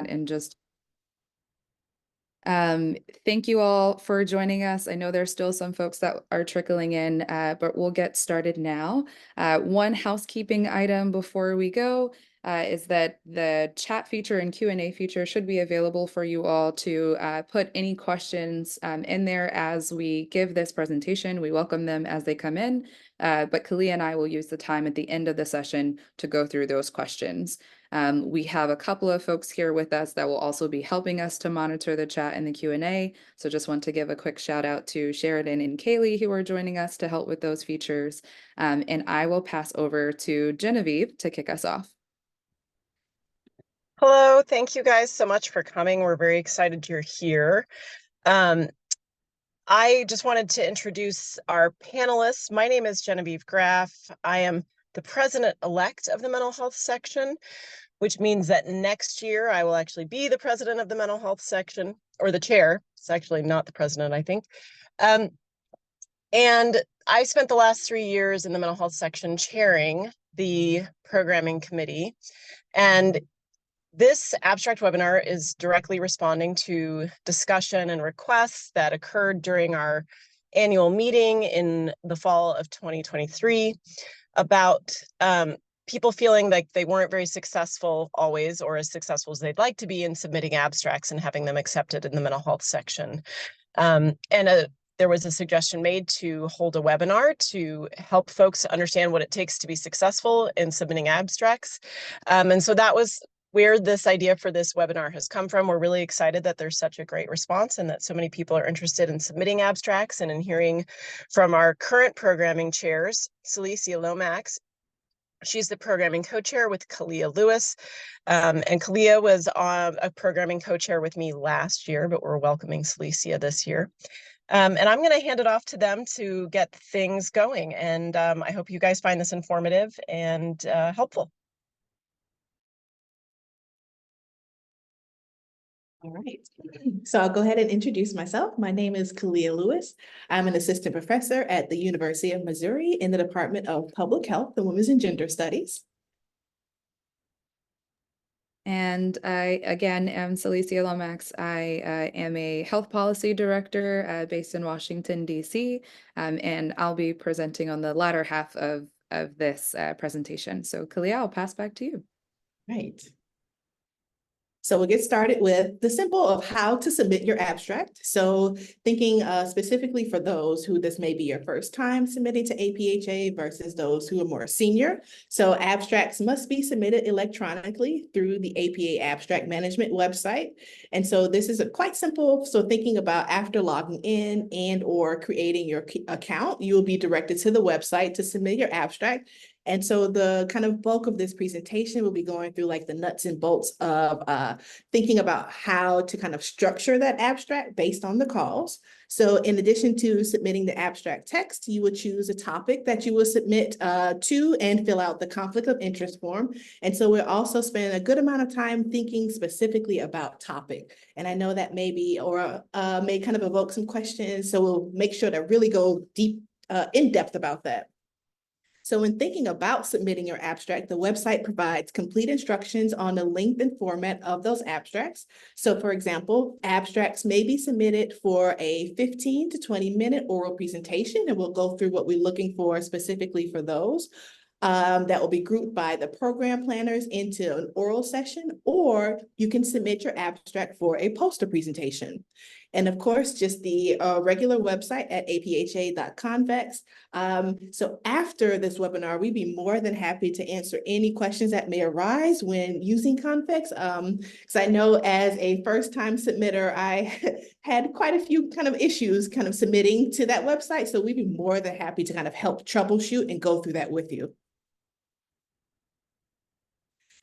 and just thank you all for joining us. I know there's still some folks that are trickling in, but we'll get started now. One housekeeping item before we go is that the chat feature and Q&A feature should be available for you all to put any questions in there as we give this presentation. We welcome them as they come in, but Kaleea and I will use the time at the end of the session to go through those questions. We have a couple of folks here with us that will also be helping us to monitor the chat and the Q&A. So just want to give a quick shout out to Sheridan and Kaylee who are joining us to help with those features. And I will pass over to Genevieve to kick us off. Hello, thank you guys so much for coming. We're very excited you're here. I just wanted to introduce our panelists. My name is Genevieve Graff. I am the president-elect of the mental health section, which means that next year I will actually be the president of the mental health section, or the chair. It's actually not the president, I think. And I spent the last 3 years in the mental health section chairing the programming committee. And this abstract webinar is directly responding to discussion and requests that occurred during our annual meeting in the fall of 2023 about people feeling like they weren't very successful always, or as successful as they'd like to be in submitting abstracts and having them accepted in the mental health section. There was a suggestion made to hold a webinar to help folks understand what it takes to be successful in submitting abstracts. And so that was where this idea for this webinar has come from. We're really excited that there's such a great response and that so many people are interested in submitting abstracts and in hearing from our current programming chairs, Silicia Lomax. She's the programming co-chair with Kaleea Lewis. And Kaleea was a programming co-chair with me last year, but we're welcoming Silicia this year. And I'm going to hand it off to them to get things going. And I hope you guys find this informative and helpful. All right, so I'll go ahead and introduce myself. My name is Kaleea Lewis. I'm an assistant professor at the University of Missouri in the Department of Public Health and Women's and Gender Studies. And I, again, am Silicia Lomax. I am a health policy director based in Washington, D.C., and I'll be presenting on the latter half of this presentation. So Kaleea, I'll pass back to you. Right. So we'll get started with the simple of how to submit your abstract. So thinking specifically for those who this may be your first time submitting to APHA versus those who are more senior. So abstracts must be submitted electronically through the APA Abstract Management website. And so this is quite simple. So thinking about after logging in and or creating your account, you will be directed to the website to submit your abstract. And so the kind of bulk of this presentation will be going through like the nuts and bolts of thinking about how to kind of structure that abstract based on the calls. So in addition to submitting the abstract text, you would choose a topic that you will submit to and fill out the conflict of interest form. And so we're also spending a good amount of time thinking specifically about topic. And I know that maybe or may kind of evoke some questions. So we'll make sure to really go deep, in depth about that. So when thinking about submitting your abstract, the website provides complete instructions on the length and format of those abstracts. So for example, abstracts may be submitted for a 15 to 20-minute oral presentation, and we'll go through what we're looking for specifically for those. That will be grouped by the program planners into an oral session, or you can submit your abstract for a poster presentation. And of course, just the regular website at apha.convex. So after this webinar, we'd be more than happy to answer any questions that may arise when using Convex. Because I know as a first-time submitter, I had quite a few kind of issues kind of submitting to that website. So we'd be more than happy to kind of help troubleshoot and go through that with you.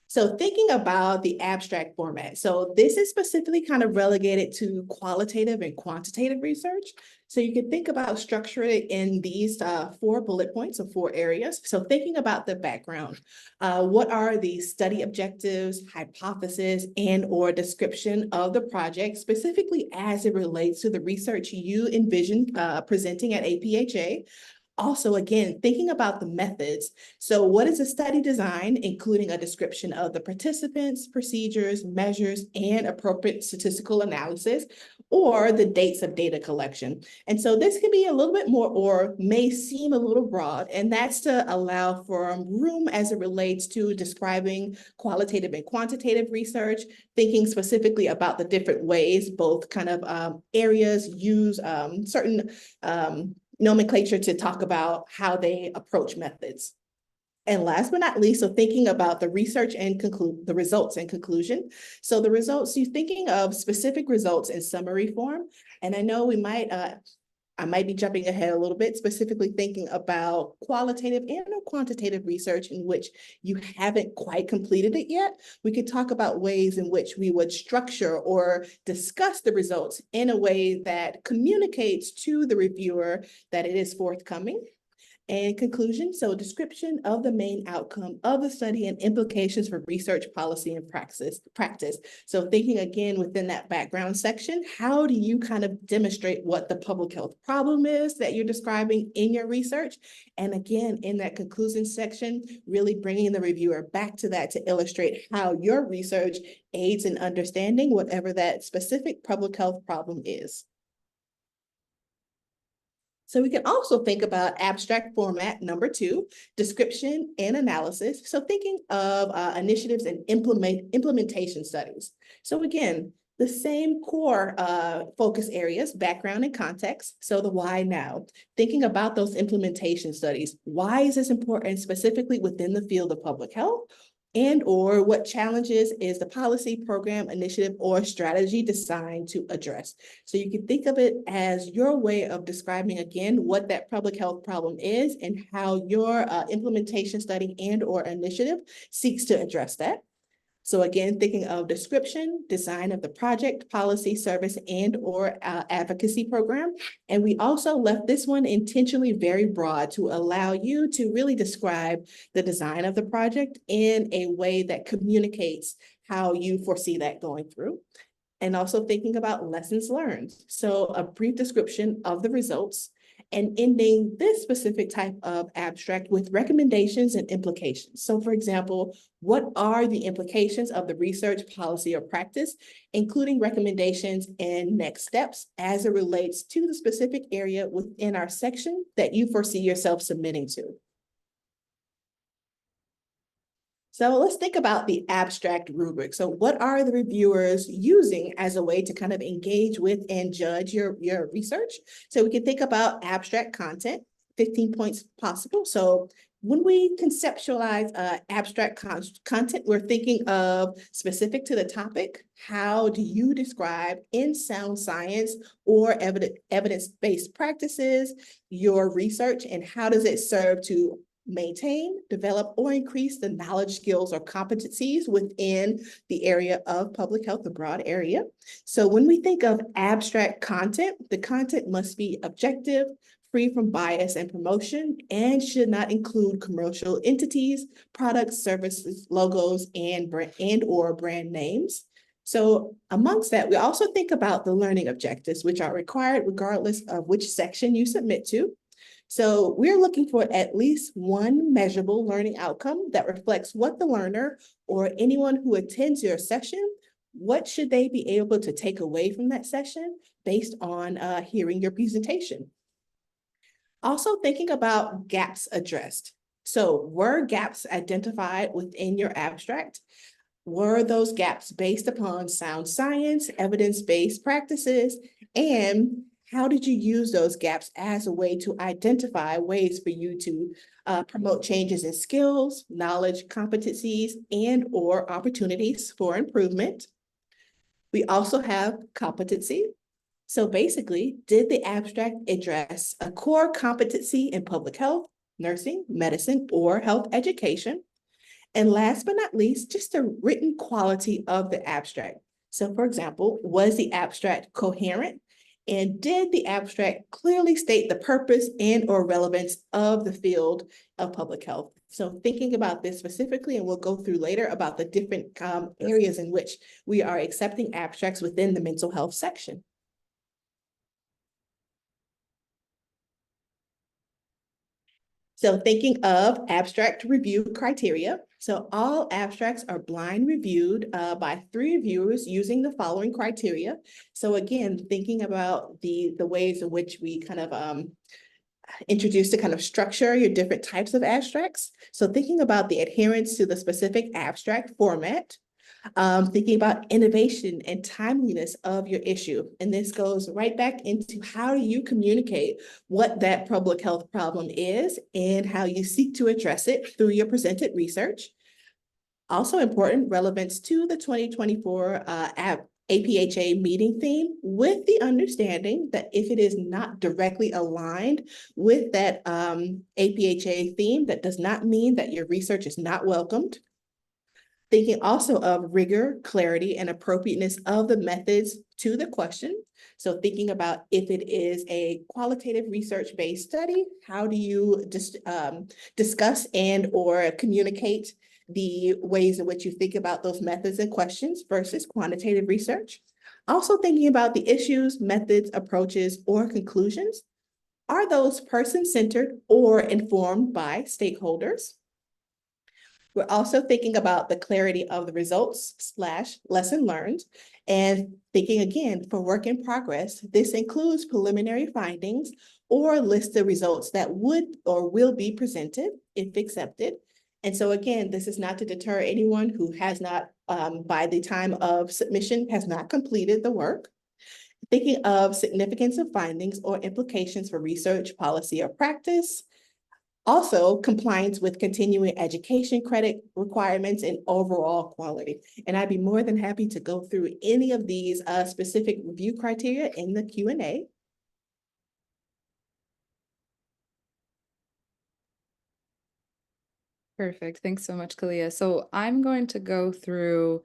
So thinking about the abstract format. So this is specifically kind of relegated to qualitative and quantitative research. So you can think about structuring it in these 4 bullet points or 4 areas. So thinking about the background, what are the study objectives, hypothesis, and or description of the project, specifically as it relates to the research you envision presenting at APHA. Also, again, thinking about the methods. So what is a study design, including a description of the participants, procedures, measures, and appropriate statistical analysis, or the dates of data collection. And so this can be a little bit more, or may seem a little broad, and that's to allow for room as it relates to describing qualitative and quantitative research, thinking specifically about the different ways both kind of areas use certain nomenclature to talk about how they approach methods. And last but not least, so thinking about the research and the results and conclusion. So the results, you're thinking of specific results in summary form. And I know I might be jumping ahead a little bit, specifically thinking about qualitative and quantitative research in which you haven't quite completed it yet. We could talk about ways in which we would structure or discuss the results in a way that communicates to the reviewer that it is forthcoming. And conclusion, so description of the main outcome of the study and implications for research, policy, and practice. So thinking again within that background section, how do you kind of demonstrate what the public health problem is that you're describing in your research? And again, in that conclusion section, really bringing the reviewer back to that to illustrate how your research aids in understanding whatever that specific public health problem is. So we can also think about abstract format number 2, description and analysis. So thinking of initiatives and implementation studies. So again, the same core focus areas, background and context. So the why now, thinking about those implementation studies. Why is this important specifically within the field of public health? And or what challenges is the policy, program, initiative, or strategy designed to address? So you can think of it as your way of describing again what that public health problem is and how your implementation study and or initiative seeks to address that. So again, thinking of description, design of the project, policy, service, and or advocacy program. And we also left this one intentionally very broad to allow you to really describe the design of the project in a way that communicates how you foresee that going through. And also thinking about lessons learned. So a brief description of the results, and ending this specific type of abstract with recommendations and implications. So for example, what are the implications of the research, policy, or practice, including recommendations and next steps as it relates to the specific area within our section that you foresee yourself submitting to? So let's think about the abstract rubric. So what are the reviewers using as a way to kind of engage with and judge your research? So we can think about abstract content, 15 points possible. So when we conceptualize abstract content, we're thinking of specific to the topic. How do you describe in sound science or evidence-based practices your research, and how does it serve to maintain, develop, or increase the knowledge, skills, or competencies within the area of public health, the broad area? So when we think of abstract content, the content must be objective, free from bias and promotion, and should not include commercial entities, products, services, logos, and or brand names. So amongst that, we also think about the learning objectives, which are required regardless of which section you submit to. So we're looking for at least one measurable learning outcome that reflects what the learner or anyone who attends your session, what should they be able to take away from that session based on hearing your presentation. Also thinking about gaps addressed. So were gaps identified within your abstract? Were those gaps based upon sound science, evidence-based practices, and how did you use those gaps as a way to identify ways for you to promote changes in skills, knowledge, competencies, and or opportunities for improvement? We also have competency. So basically, did the abstract address a core competency in public health, nursing, medicine, or health education? And last but not least, just the written quality of the abstract. So for example, was the abstract coherent? And did the abstract clearly state the purpose and or relevance of the field of public health? So thinking about this specifically, and we'll go through later about the different areas in which we are accepting abstracts within the mental health section. So thinking of abstract review criteria. So all abstracts are blind reviewed by 3 reviewers using the following criteria. So again, thinking about the ways in which we kind of introduce to kind of structure your different types of abstracts. So thinking about the adherence to the specific abstract format, thinking about innovation and timeliness of your issue. And this goes right back into how do you communicate what that public health problem is and how you seek to address it through your presented research. Also important, relevance to the 2024 APHA meeting theme, with the understanding that if it is not directly aligned with that APHA theme, that does not mean that your research is not welcomed. Thinking also of rigor, clarity, and appropriateness of the methods to the question. So thinking about if it is a qualitative research-based study, how do you just discuss and or communicate the ways in which you think about those methods and questions versus quantitative research. Also thinking about the issues, methods, approaches, or conclusions. Are those person-centered or informed by stakeholders? We're also thinking about the clarity of the results / lesson learned, and thinking again for work in progress. This includes preliminary findings or list of results that would or will be presented if accepted. And so again, this is not to deter anyone who has not, by the time of submission, has not completed the work. Thinking of significance of findings or implications for research, policy, or practice. Also, compliance with continuing education credit requirements and overall quality. And I'd be more than happy to go through any of these specific review criteria in the Q&A. Perfect. Thanks so much, Kaleea. So I'm going to go through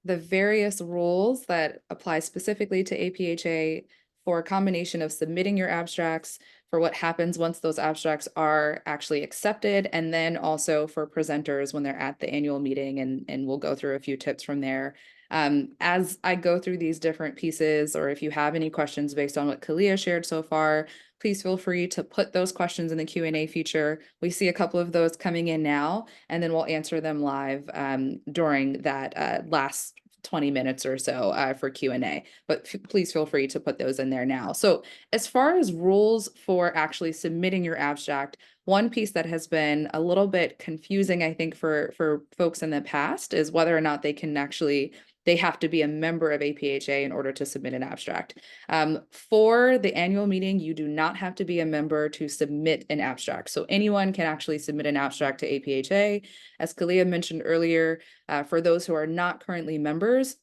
the various rules that apply specifically to APHA for a combination of submitting your abstracts, for what happens once those abstracts are actually accepted, and then also for presenters when they're at the annual meeting, and we'll go through a few tips from there. As I go through these different pieces, or if you have any questions based on what Kaleea shared so far, please feel free to put those questions in the Q&A feature. We see a couple of those coming in now, and then we'll answer them live during that last 20 minutes or so for Q&A, but please feel free to put those in there now. So as far as rules for actually submitting your abstract, one piece that has been a little bit confusing, I think, for folks in the past is whether or not they have to be a member of APHA in order to submit an abstract. For the annual meeting, you do not have to be a member to submit an abstract. So anyone can actually submit an abstract to APHA. As Kaleea mentioned earlier, for those who are not currently members,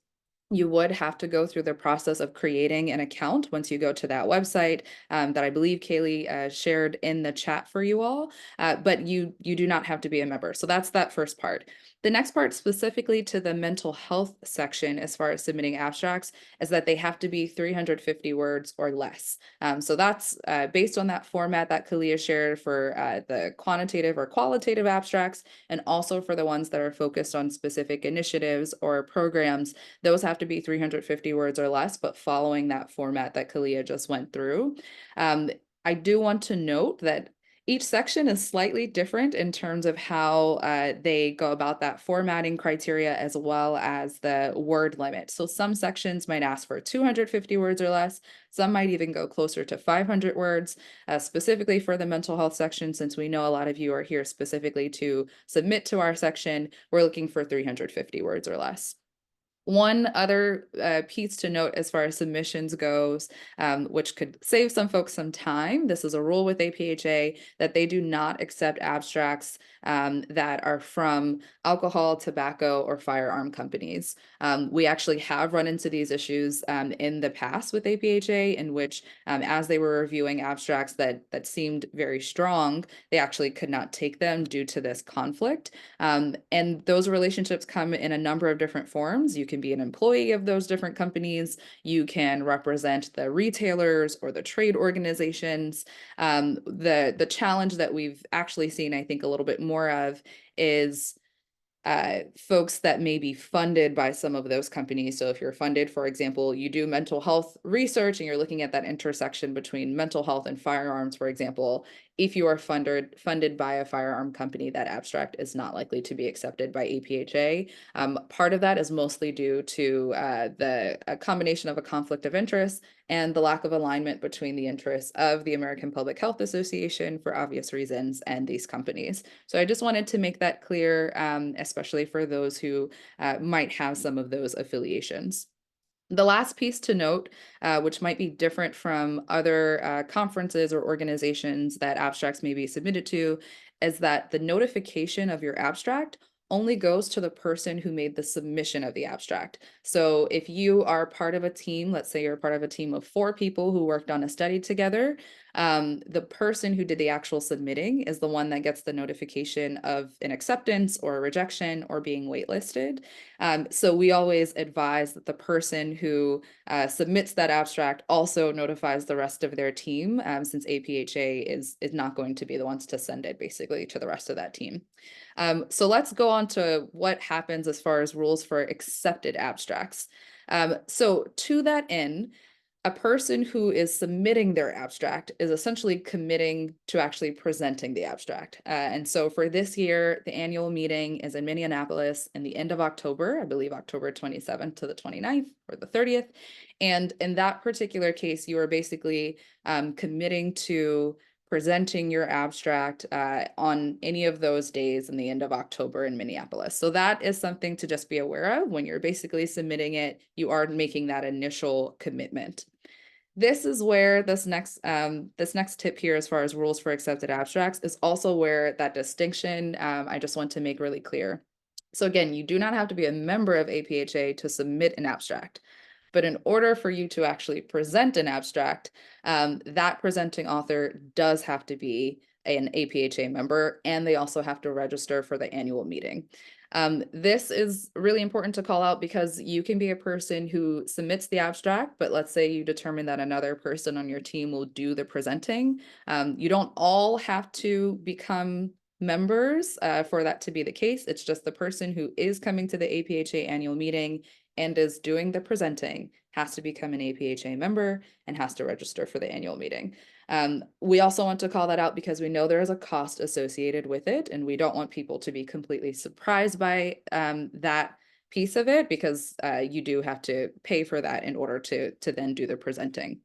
you would have to go through the process of creating an account once you go to that website that I believe Kaylee shared in the chat for you all, but you do not have to be a member. So that's that first part. The next part, specifically to the mental health section as far as submitting abstracts, is that they have to be 350 words or less. So that's based on that format that Kaleea shared for the quantitative or qualitative abstracts, and also for the ones that are focused on specific initiatives or programs. Those have to be 350 words or less, but following that format that Kaleea just went through. I do want to note that each section is slightly different in terms of how they go about that formatting criteria, as well as the word limit. So some sections might ask for 250 words or less. Some might even go closer to 500 words, specifically for the mental health section. Since we know a lot of you are here specifically to submit to our section, we're looking for 350 words or less. One other piece to note as far as submissions goes, which could save some folks some time. This is a rule with APHA that they do not accept abstracts that are from alcohol, tobacco, or firearm companies. We actually have run into these issues in the past with APHA, in which as they were reviewing abstracts that seemed very strong, they actually could not take them due to this conflict. And those relationships come in a number of different forms. You can be an employee of those different companies. You can represent the retailers or the trade organizations. The challenge that we've actually seen, I think, a little bit more of is folks that may be funded by some of those companies. So if you're funded, for example, you do mental health research and you're looking at that intersection between mental health and firearms, for example, if you are funded by a firearm company, that abstract is not likely to be accepted by APHA. Part of that is mostly due to a combination of a conflict of interest and the lack of alignment between the interests of the American Public Health Association, for obvious reasons, and these companies. So I just wanted to make that clear, especially for those who might have some of those affiliations. The last piece to note, which might be different from other conferences or organizations that abstracts may be submitted to, is that the notification of your abstract only goes to the person who made the submission of the abstract. So if you are part of a team, let's say you're part of a team of 4 people who worked on a study together, the person who did the actual submitting is the one that gets the notification of an acceptance or a rejection or being waitlisted. So we always advise that the person who submits that abstract also notifies the rest of their team, since APHA is not going to be the ones to send it basically to the rest of that team. So let's go on to what happens as far as rules for accepted abstracts. So to that end, a person who is submitting their abstract is essentially committing to actually presenting the abstract. And so for this year, the annual meeting is in Minneapolis in the end of October, I believe October 27th to the 29th or the 30th. And in that particular case, you are basically committing to presenting your abstract on any of those days in the end of October in Minneapolis. So that is something to just be aware of. When you're basically submitting it, you are making that initial commitment. This is where this next tip here, as far as rules for accepted abstracts, is also where that distinction I just want to make really clear. So again, you do not have to be a member of APHA to submit an abstract. But in order for you to actually present an abstract, that presenting author does have to be an APHA member, and they also have to register for the annual meeting. This is really important to call out because you can be a person who submits the abstract, but let's say you determine that another person on your team will do the presenting. You don't all have to become members for that to be the case. It's just the person who is coming to the APHA annual meeting and is doing the presenting has to become an APHA member and has to register for the annual meeting. We also want to call that out because we know there is a cost associated with it, and we don't want people to be completely surprised by that piece of it, because you do have to pay for that in order to then do the presenting.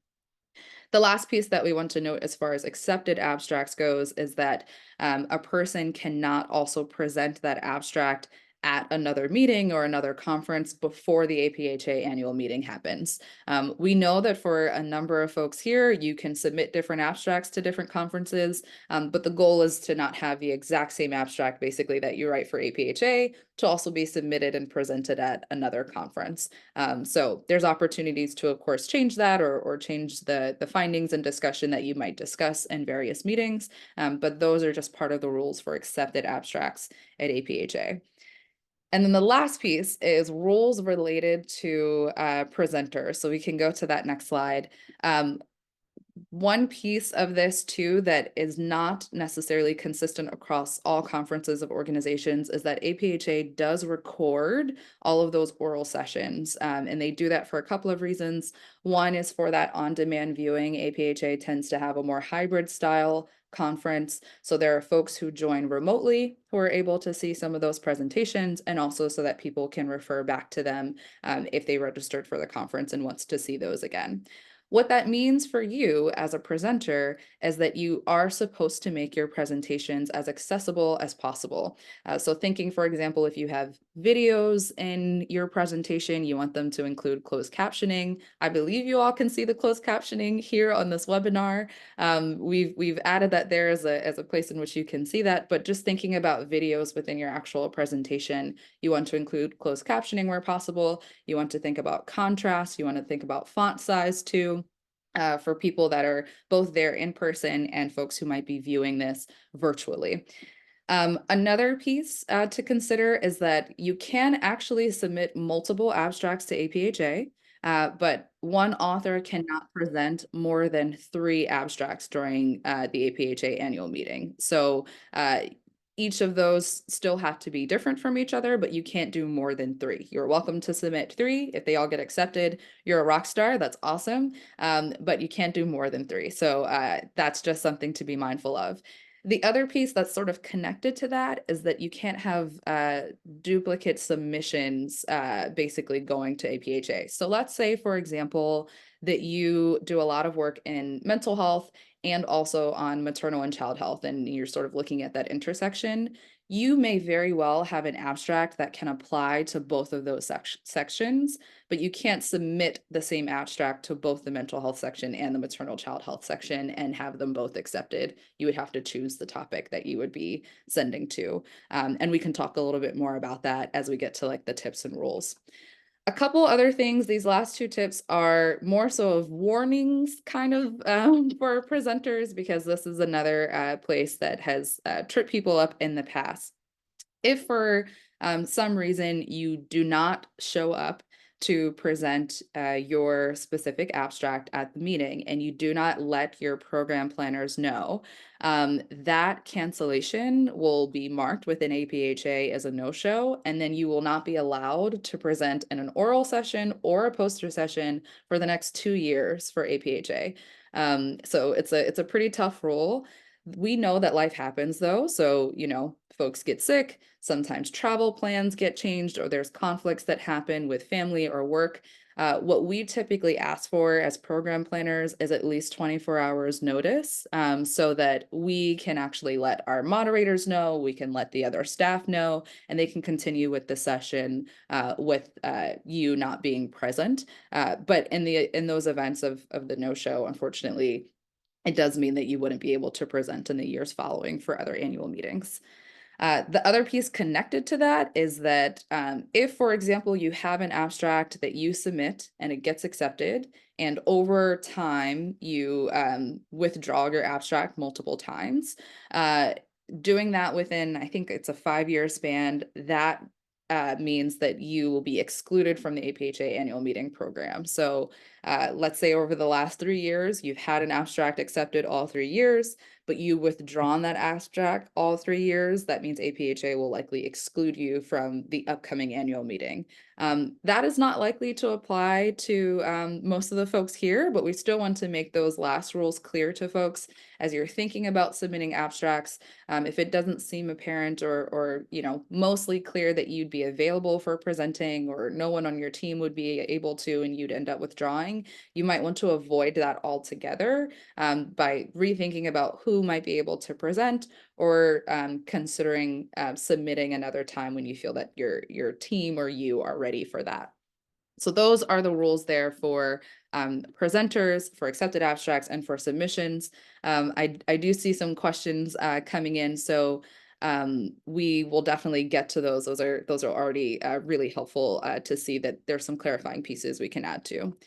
The last piece that we want to note as far as accepted abstracts goes is that a person cannot also present that abstract at another meeting or another conference before the APHA annual meeting happens. We know that for a number of folks here, you can submit different abstracts to different conferences, but the goal is to not have the exact same abstract basically that you write for APHA to also be submitted and presented at another conference. So there's opportunities to, of course, change that or change the findings and discussion that you might discuss in various meetings, but those are just part of the rules for accepted abstracts at APHA. And then the last piece is rules related to presenters. So we can go to that next slide. One piece of this too that is not necessarily consistent across all conferences of organizations is that APHA does record all of those oral sessions, and they do that for a couple of reasons. One is for that on-demand viewing. APHA tends to have a more hybrid style conference, so there are folks who join remotely who are able to see some of those presentations, and also so that people can refer back to them if they registered for the conference and wants to see those again. What that means for you as a presenter is that you are supposed to make your presentations as accessible as possible. So thinking, for example, if you have videos in your presentation, you want them to include closed captioning. I believe you all can see the closed captioning here on this webinar. We've added that there as a place in which you can see that, but just thinking about videos within your actual presentation, you want to include closed captioning where possible. You want to think about contrast. You want to think about font size too. For people that are both there in person and folks who might be viewing this virtually. Another piece to consider is that you can actually submit multiple abstracts to APHA, but one author cannot present more than 3 abstracts during the APHA annual meeting. So Each of those still have to be different from each other, but you can't do more than 3. You're welcome to submit 3. If they all get accepted, you're a rock star. That's awesome. But you can't do more than 3. So that's just something to be mindful of. The other piece that's sort of connected to that is that you can't have duplicate submissions basically going to APHA. So let's say, for example, that you do a lot of work in mental health and also on maternal and child health, and you're sort of looking at that intersection. You may very well have an abstract that can apply to both of those sections, but you can't submit the same abstract to both the mental health section and the maternal child health section and have them both accepted. You would have to choose the topic that you would be sending to. And we can talk a little bit more about that as we get to like the tips and rules. A couple other things, these last 2 tips are more so of warnings kind of for presenters, because this is another place that has tripped people up in the past. If for some reason you do not show up to present your specific abstract at the meeting and you do not let your program planners know, that cancellation will be marked within APHA as a no-show, and then you will not be allowed to present in an oral session or a poster session for the next 2 years for APHA. So it's a pretty tough rule. We know that life happens though. So, folks get sick, sometimes travel plans get changed, or there's conflicts that happen with family or work. What we typically ask for as program planners is at least 24 hours notice, so that we can actually let our moderators know, we can let the other staff know, and they can continue with the session with you not being present. But in those events of the no-show, unfortunately, it does mean that you wouldn't be able to present in the years following for other annual meetings. The other piece connected to that is that if, for example, you have an abstract that you submit and it gets accepted, and over time you withdraw your abstract multiple times, doing that within, I think it's a 5-year span, that means that you will be excluded from the APHA annual meeting program. So let's say over the last 3 years, you've had an abstract accepted all 3 years, but you withdrawn that abstract all 3 years, that means APHA will likely exclude you from the upcoming annual meeting. That is not likely to apply to most of the folks here, but we still want to make those last rules clear to folks as you're thinking about submitting abstracts. If it doesn't seem apparent or mostly clear that you'd be available for presenting, or no one on your team would be able to, and you'd end up withdrawing, you might want to avoid that altogether by rethinking about who might be able to present, or considering submitting another time when you feel that your team or you are ready for that. So those are the rules there for presenters, for accepted abstracts, and for submissions. I do see some questions coming in, so we will definitely get to those. Those are already really helpful to see that there's some clarifying pieces we can add to.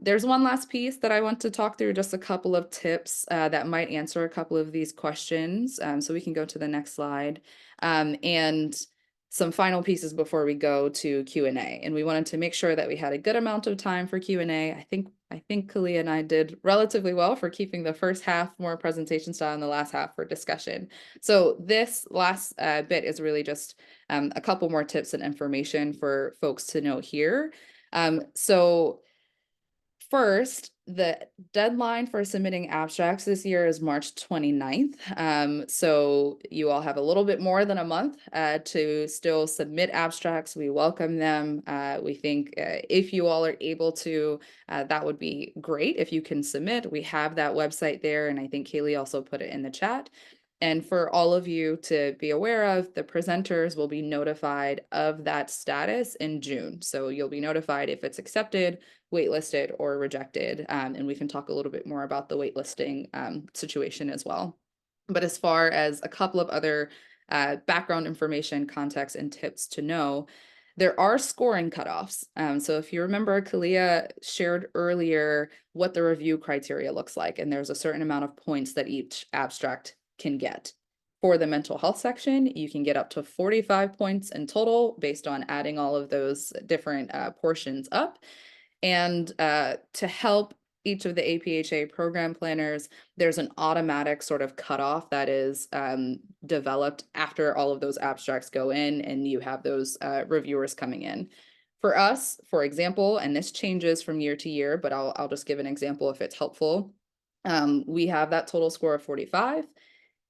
There's one last piece that I want to talk through, just a couple of tips that might answer a couple of these questions. So we can go to the next slide. And some final pieces before we go to Q&A. And we wanted to make sure that we had a good amount of time for Q&A. I think Kaleea and I did relatively well for keeping the first half more presentation style and the last half for discussion. So this last bit is really just a couple more tips and information for folks to know here. So first, the deadline for submitting abstracts this year is March 29th. So you all have a little bit more than a month to still submit abstracts. We welcome them. We think if you all are able to, that would be great if you can submit. We have that website there, and I think Kaylee also put it in the chat. And for all of you to be aware of, the presenters will be notified of that status in June. So you'll be notified if it's accepted, waitlisted, or rejected. And we can talk a little bit more about the waitlisting situation as well. But as far as a couple of other background information, context, and tips to know, there are scoring cutoffs. So if you remember, Kaleea shared earlier what the review criteria looks like, and there's a certain amount of points that each abstract can get. For the mental health section, you can get up to 45 points in total based on adding all of those different portions up. And to help each of the APHA program planners, there's an automatic sort of cutoff that is developed after all of those abstracts go in and you have those reviewers coming in. For us, for example, and this changes from year to year, but I'll just give an example if it's helpful. We have that total score of 45.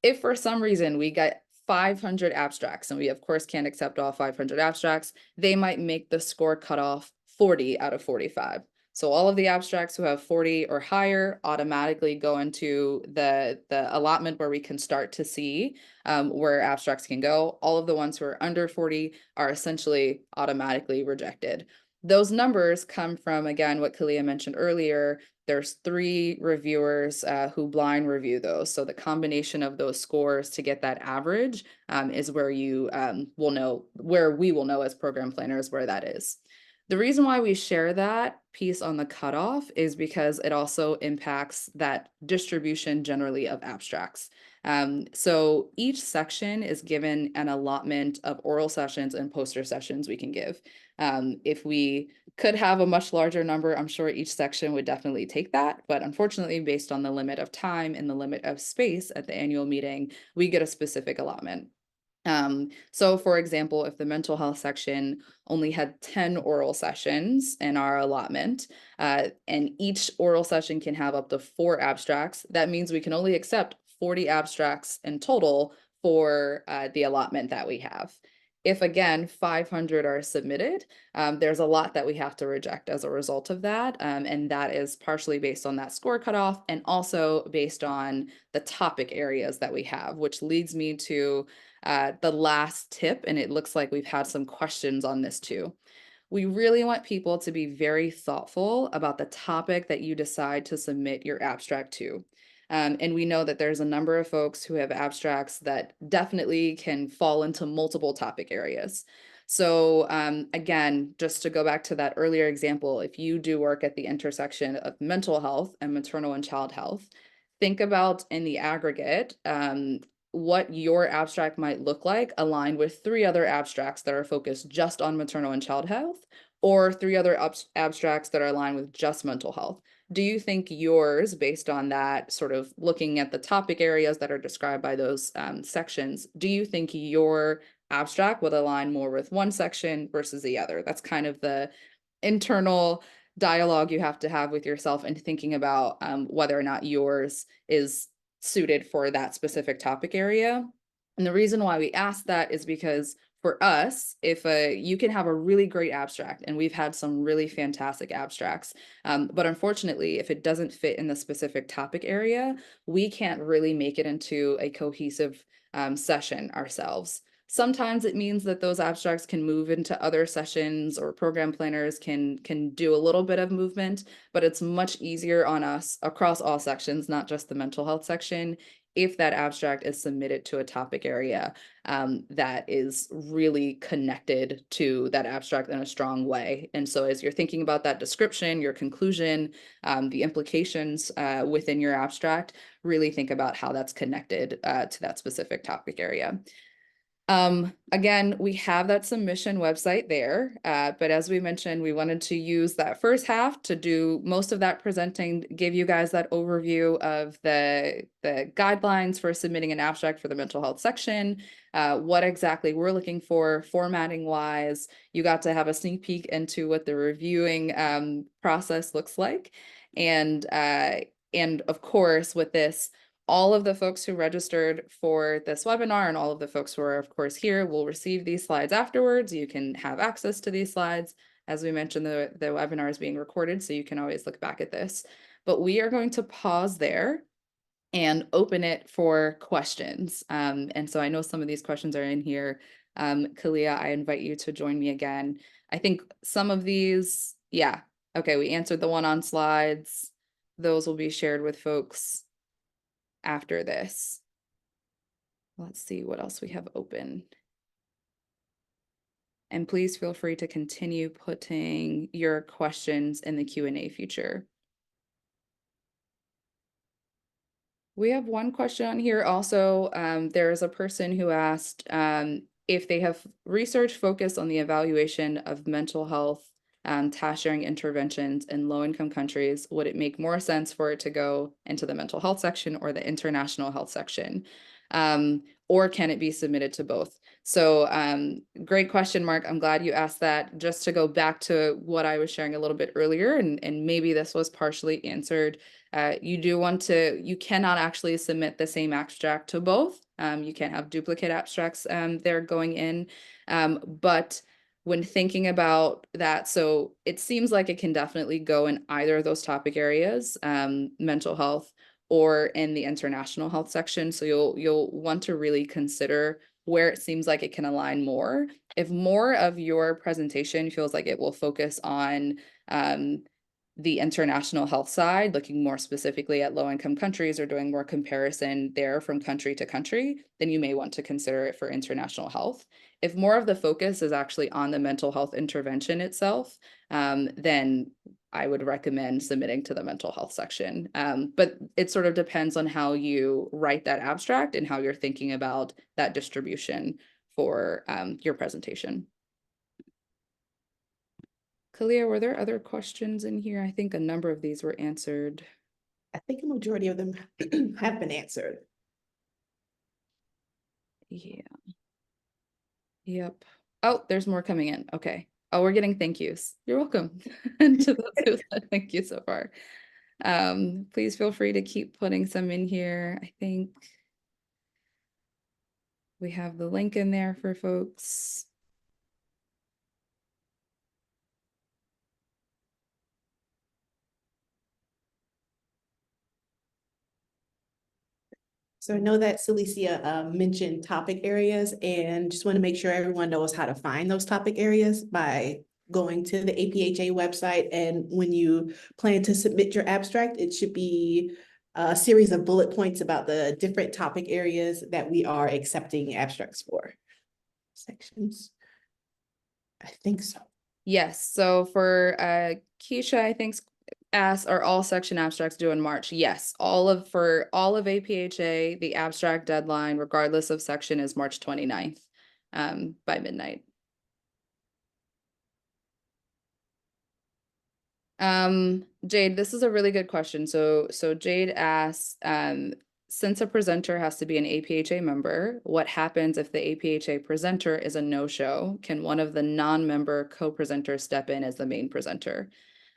If for some reason we get 500 abstracts, and we of course can't accept all 500 abstracts, they might make the score cutoff 40 out of 45. So all of the abstracts who have 40 or higher automatically go into the allotment where we can start to see where abstracts can go. All of the ones who are under 40 are essentially automatically rejected. Those numbers come from, again, what Kaleea mentioned earlier. There's 3 reviewers who blind review those. So the combination of those scores to get that average is where you will know, where we will know as program planners where that is. The reason why we share that piece on the cutoff is because it also impacts that distribution generally of abstracts. So each section is given an allotment of oral sessions and poster sessions we can give. If we could have a much larger number, I'm sure each section would definitely take that. But unfortunately, based on the limit of time and the limit of space at the annual meeting, we get a specific allotment. So for example, if the mental health section only had 10 oral sessions in our allotment, and each oral session can have up to 4 abstracts, that means we can only accept 40 abstracts in total for the allotment that we have. If again, 500 are submitted, there's a lot that we have to reject as a result of that. And that is partially based on that score cutoff and also based on the topic areas that we have, which leads me to the last tip, and it looks like we've had some questions on this too. We really want people to be very thoughtful about the topic that you decide to submit your abstract to. And we know that there's a number of folks who have abstracts that definitely can fall into multiple topic areas. So again, just to go back to that earlier example, if you do work at the intersection of mental health and maternal and child health, think about in the aggregate, what your abstract might look like aligned with 3 other abstracts that are focused just on maternal and child health, or 3 other abstracts that are aligned with just mental health. Do you think yours, based on that, sort of looking at the topic areas that are described by those sections, do you think your abstract would align more with one section versus the other? That's kind of the internal dialogue you have to have with yourself and thinking about whether or not yours is suited for that specific topic area. And the reason why we ask that is because for us, if you can have a really great abstract, and we've had some really fantastic abstracts, but unfortunately, if it doesn't fit in the specific topic area, we can't really make it into a cohesive session ourselves. Sometimes it means that those abstracts can move into other sessions, or program planners can do a little bit of movement, but it's much easier on us across all sections, not just the mental health section, if that abstract is submitted to a topic area that is really connected to that abstract in a strong way. And so as you're thinking about that description, your conclusion, the implications within your abstract, really think about how that's connected to that specific topic area. Again, we have that submission website there, but as we mentioned, we wanted to use that first half to do most of that presenting, give you guys that overview of the guidelines for submitting an abstract for the mental health section, what exactly we're looking for formatting wise. You got to have a sneak peek into what the reviewing process looks like. And of course, with this, all of the folks who registered for this webinar and all of the folks who are, of course, here will receive these slides afterwards. You can have access to these slides. As we mentioned, the webinar is being recorded, so you can always look back at this. But we are going to pause there and open it for questions. And so I know some of these questions are in here. Kaleea, I invite you to join me again. I think some of these, yeah, okay, we answered the one on slides. Those will be shared with folks after this. Let's see what else we have open. And please feel free to continue putting your questions in the Q&A feature. We have one question on here also. There's a person who asked if they have research focused on the evaluation of mental health task sharing interventions in low-income countries, would it make more sense for it to go into the mental health section or the international health section? Or can it be submitted to both? So great question, Mark. I'm glad you asked that. Just to go back to what I was sharing a little bit earlier, and maybe this was partially answered, you cannot actually submit the same abstract to both. You can't have duplicate abstracts there going in. But when thinking about that, so it seems like it can definitely go in either of those topic areas, mental health or in the international health section. So you'll want to really consider where it seems like it can align more. If more of your presentation feels like it will focus on the international health side, looking more specifically at low-income countries or doing more comparison there from country to country, then you may want to consider it for international health. If more of the focus is actually on the mental health intervention itself, then I would recommend submitting to the mental health section. But it sort of depends on how you write that abstract and how you're thinking about that distribution for your presentation. Kaleea, were there other questions in here? I think a number of these were answered. I think a majority of them have been answered. Yeah. Yep. Oh, there's more coming in. Okay. Oh, we're getting thank yous. You're welcome to those who said thank you so far. Please feel free to keep putting some in here. I think we have the link in there for folks. So I know that Silicia mentioned topic areas, and just want to make sure everyone knows how to find those topic areas by going to the APHA website. And when you plan to submit your abstract, it should be a series of bullet points about the different topic areas that we are accepting abstracts for. Sections. I think so. Yes. So for Keisha, I think asked, are all section abstracts due in March? Yes. For all of APHA, the abstract deadline, regardless of section, is March 29th by midnight. Jade, this is a really good question. So Jade asks, since a presenter has to be an APHA member, what happens if the APHA presenter is a no-show? Can one of the non-member co-presenters step in as the main presenter?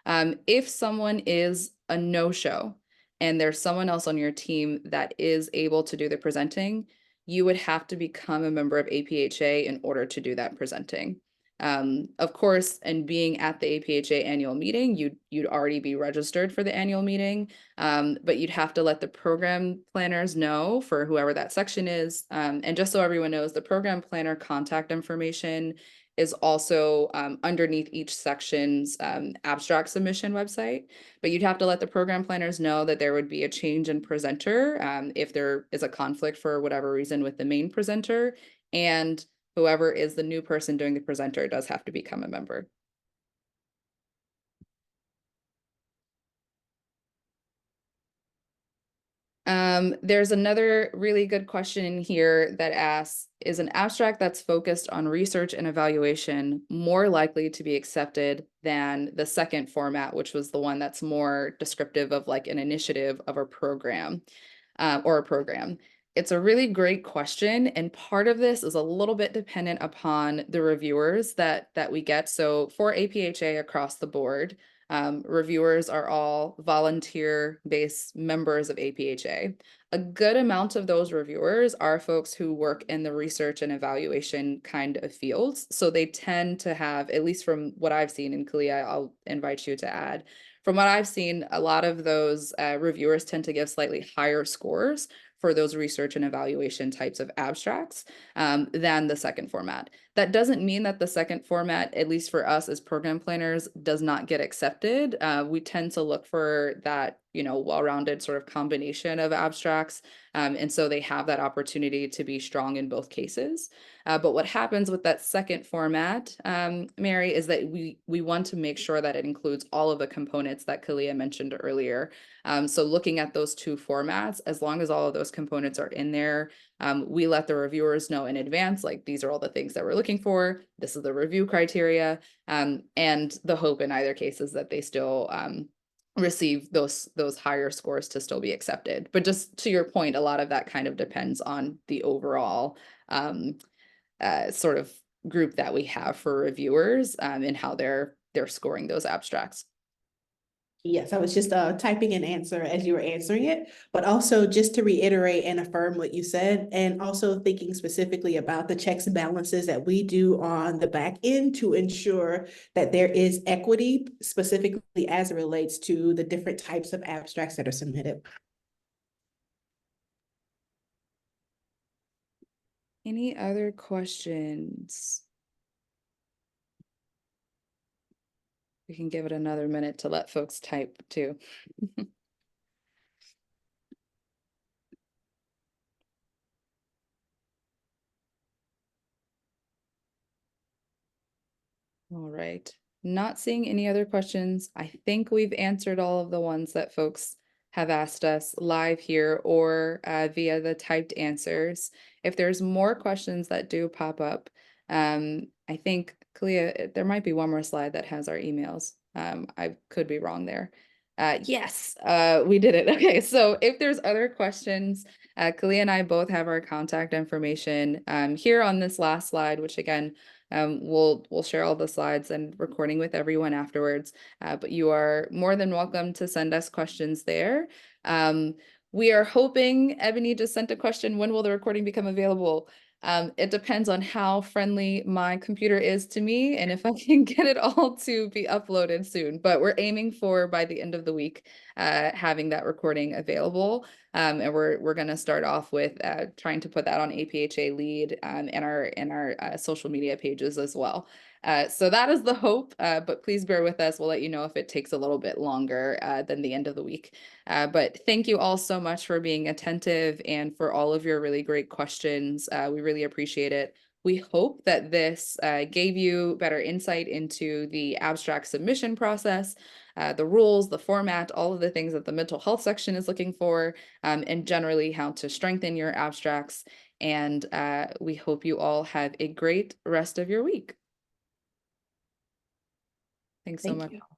If someone is a no-show and there's someone else on your team that is able to do the presenting, you would have to become a member of APHA in order to do that presenting. Of course, and being at the APHA annual meeting, you'd already be registered for the annual meeting, but you'd have to let the program planners know for whoever that section is. And just so everyone knows, the program planner contact information is also underneath each section's abstract submission website. But you'd have to let the program planners know that there would be a change in presenter if there is a conflict for whatever reason with the main presenter, and whoever is the new person doing the presenter does have to become a member. There's another really good question in here that asks, is an abstract that's focused on research and evaluation more likely to be accepted than the second format, which was the one that's more descriptive of like an initiative of a program or a program? It's a really great question, and part of this is a little bit dependent upon the reviewers that we get. So for APHA across the board, reviewers are all volunteer-based members of APHA. A good amount of those reviewers are folks who work in the research and evaluation kind of fields. So they tend to have, at least from what I've seen, and Kaleea, I'll invite you to add, from what I've seen, a lot of those reviewers tend to give slightly higher scores for those research and evaluation types of abstracts than the second format. That doesn't mean that the second format, at least for us as program planners, does not get accepted. We tend to look for that, well-rounded sort of combination of abstracts. And so they have that opportunity to be strong in both cases. But what happens with that second format, Mary, is that we want to make sure that it includes all of the components that Kaleea mentioned earlier. So looking at those two formats, as long as all of those components are in there. We let the reviewers know in advance, like, these are all the things that we're looking for. This is the review criteria. And the hope in either case is that they still receive those higher scores to still be accepted. But just to your point, a lot of that kind of depends on the overall sort of group that we have for reviewers and how they're scoring those abstracts. Yes, I was just typing an answer as you were answering it, but also just to reiterate and affirm what you said, and also thinking specifically about the checks and balances that we do on the back end to ensure that there is equity, specifically as it relates to the different types of abstracts that are submitted. Any other questions? We can give it another minute to let folks type too. All right, not seeing any other questions. I think we've answered all of the ones that folks have asked us live here or via the typed answers. If there's more questions that do pop up, I think, Kaleea, there might be one more slide that has our emails. I could be wrong there. Yes, we did it. Okay, so if there's other questions, Kaleea and I both have our contact information here on this last slide, which again, we'll share all the slides and recording with everyone afterwards, but you are more than welcome to send us questions there. We are hoping, Ebony just sent a question, when will the recording become available? It depends on how friendly my computer is to me and if I can get it all to be uploaded soon, but we're aiming for by the end of the week having that recording available. And we're going to start off with trying to put that on APHA lead and our social media pages as well. So that is the hope, but please bear with us. We'll let you know if it takes a little bit longer than the end of the week. But thank you all so much for being attentive and for all of your really great questions. We really appreciate it. We hope that this gave you better insight into the abstract submission process, the rules, the format, all of the things that the mental health section is looking for, and generally how to strengthen your abstracts. And we hope you all have a great rest of your week. Thanks so much. Thank you.